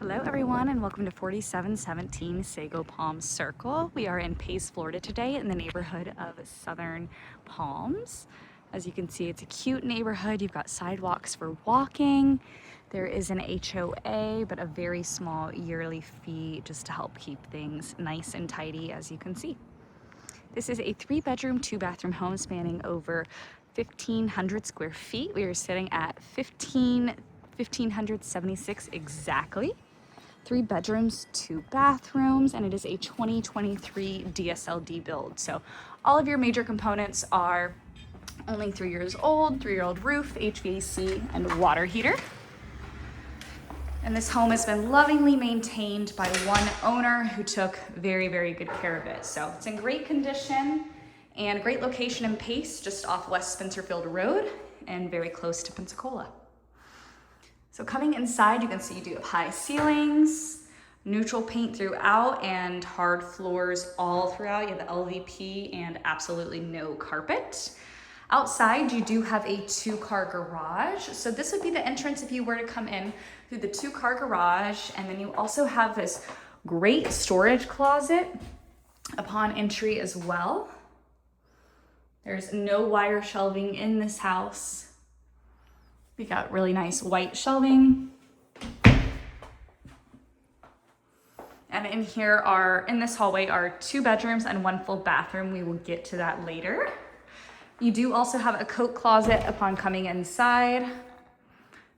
Hello everyone and welcome to 4717 Sago Palms Circle. We are in Pace, Florida today in the neighborhood of Southern Palms. As you can see, it's a cute neighborhood. You've got sidewalks for walking. There is an HOA, but a very small yearly fee just to help keep things nice and tidy, as you can see. This is a 3-bedroom, 2-bathroom home spanning over 1,500 square feet. We are sitting at 1,576 exactly. 3 bedrooms, 2 bathrooms, and it is a 2023 DSLD-Built. So all of your major components are only 3 years old, 3-year-old roof, HVAC, and water heater. And this home has been lovingly maintained by one owner who took very, very good care of it. So it's in great condition and great location in Pace, just off West Spencerfield Road and very close to Pensacola. So coming inside, you can see you do have high ceilings, neutral paint throughout, and hard floors all throughout. You have LVP and absolutely no carpet. Outside, you do have a 2-car garage. So this would be the entrance if you were to come in through the 2-car garage. And then you also have this great storage closet upon entry as well. There's no wire shelving in this house. We got really nice white shelving. And in this hallway are 2 bedrooms and 1 full bathroom. We will get to that later. You do also have a coat closet upon coming inside.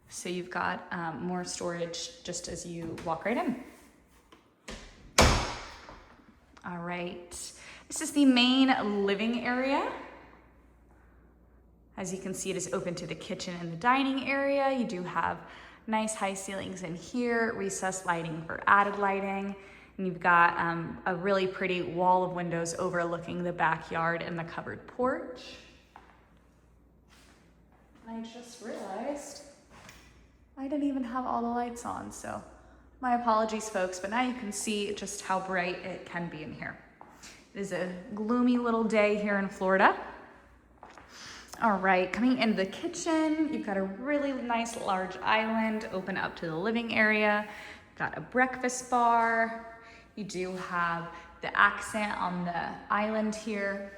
So you've got more storage just as you walk right in. All right, this is the main living area. As you can see, it is open to the kitchen and the dining area. You do have nice high ceilings in here, recessed lighting for added lighting. And you've got a really pretty wall of windows overlooking the backyard and the covered porch. And I just realized I didn't even have all the lights on, so my apologies, folks, but now you can see just how bright it can be in here. It is a gloomy little day here in Florida. All right, coming into the kitchen, you've got a really nice large island open up to the living area. You've got a breakfast bar. You do have the accent on the island here.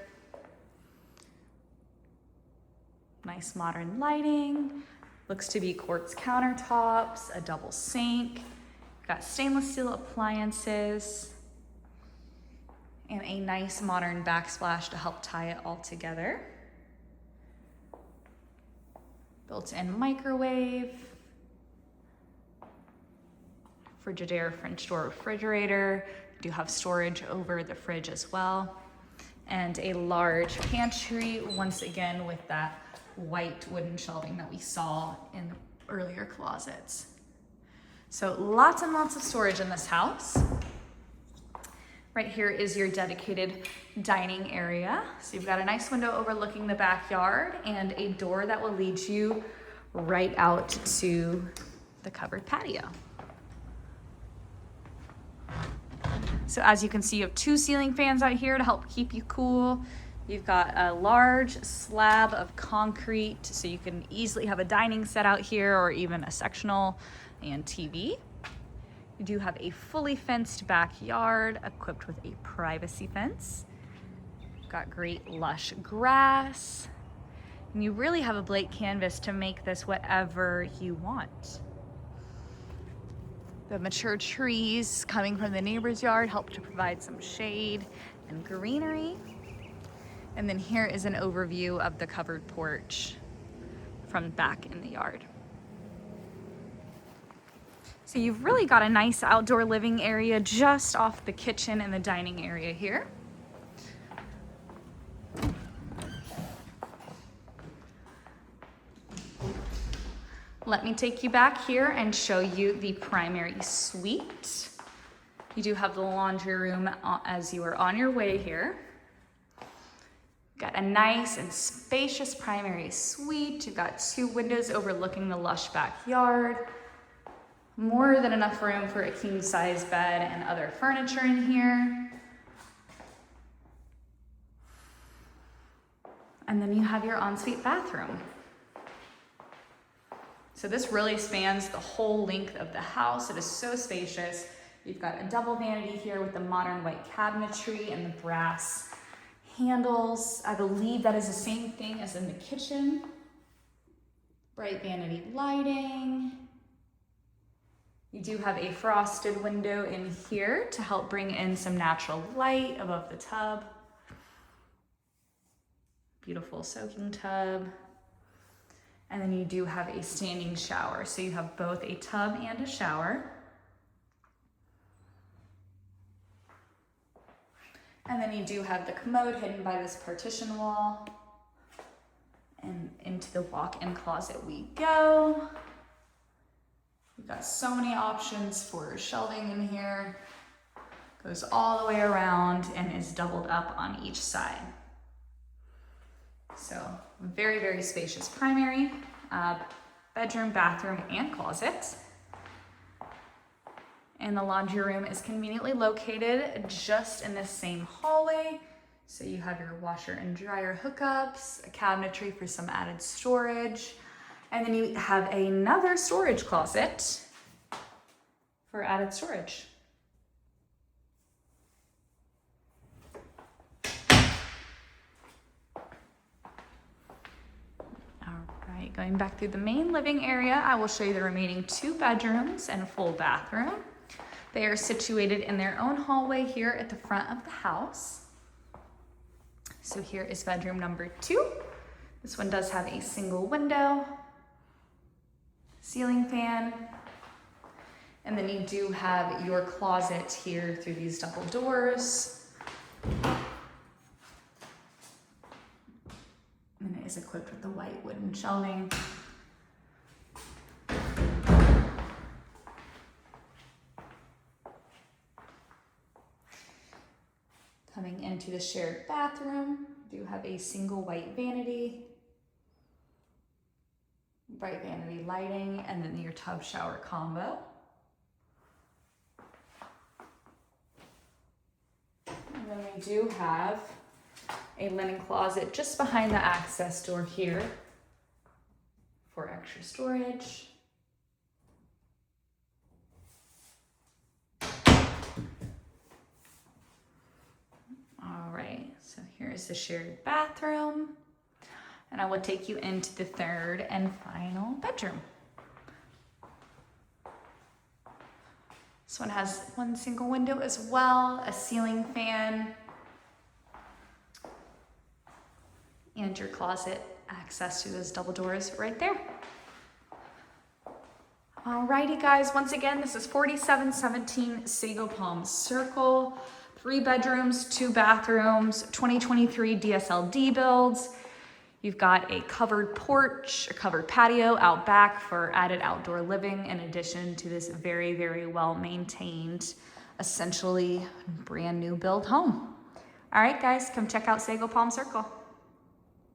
Nice modern lighting. Looks to be quartz countertops, a double sink. You've got stainless steel appliances and a nice modern backsplash to help tie it all together. Built-in microwave, Frigidaire French door refrigerator. You do have storage over the fridge as well. And a large pantry, once again with that white wooden shelving that we saw in the earlier closets. So lots and lots of storage in this house. Right here is your dedicated dining area. So you've got a nice window overlooking the backyard and a door that will lead you right out to the covered patio. So as you can see, you have 2 ceiling fans out here to help keep you cool. You've got a large slab of concrete, so you can easily have a dining set out here or even a sectional and TV. You do have a fully fenced backyard equipped with a privacy fence. You've got great lush grass. And you really have a blank canvas to make this whatever you want. The mature trees coming from the neighbor's yard help to provide some shade and greenery. And then here is an overview of the covered porch from back in the yard. So you've really got a nice outdoor living area just off the kitchen and the dining area here. Let me take you back here and show you the primary suite. You do have the laundry room as you are on your way here. Got a nice and spacious primary suite. You've got 2 windows overlooking the lush backyard. More than enough room for a king-size bed and other furniture in here. And then you have your ensuite bathroom. So this really spans the whole length of the house. It is so spacious. You've got a double vanity here with the modern white cabinetry and the brass handles. I believe that is the same thing as in the kitchen. Bright vanity lighting. You do have a frosted window in here to help bring in some natural light above the tub. Beautiful soaking tub. And then you do have a standing shower. So you have both a tub and a shower. And then you do have the commode hidden by this partition wall. And into the walk-in closet we go. We've got so many options for shelving in here. Goes all the way around and is doubled up on each side. So very, very spacious primary, bedroom, bathroom, and closet. And the laundry room is conveniently located just in this same hallway. So you have your washer and dryer hookups, a cabinetry for some added storage, and then you have another storage closet for added storage. Going back through the main living area, I will show you the remaining 2 bedrooms and a full bathroom. They are situated in their own hallway here at the front of the house. So here is bedroom number 2. This one does have a single window, ceiling fan, and then you do have your closet here through these double doors. And it is equipped with the white wooden shelving. Coming into the shared bathroom, you do have a single white vanity, bright vanity lighting, and then your tub shower combo. And then we do have a linen closet just behind the access door here for extra storage. All right, so here's the shared bathroom, and I will take you into the 3rd and final bedroom. This one has one single window as well, a ceiling fan, and your closet access to those double doors right there. Alrighty guys, once again, this is 4717 Sago Palm Circle, 3 bedrooms, 2 bathrooms, 2023 DSLD builds. You've got a covered porch, a covered patio out back for added outdoor living, in addition to this very, very well maintained, essentially brand new build home. All right guys, come check out Sago Palm Circle.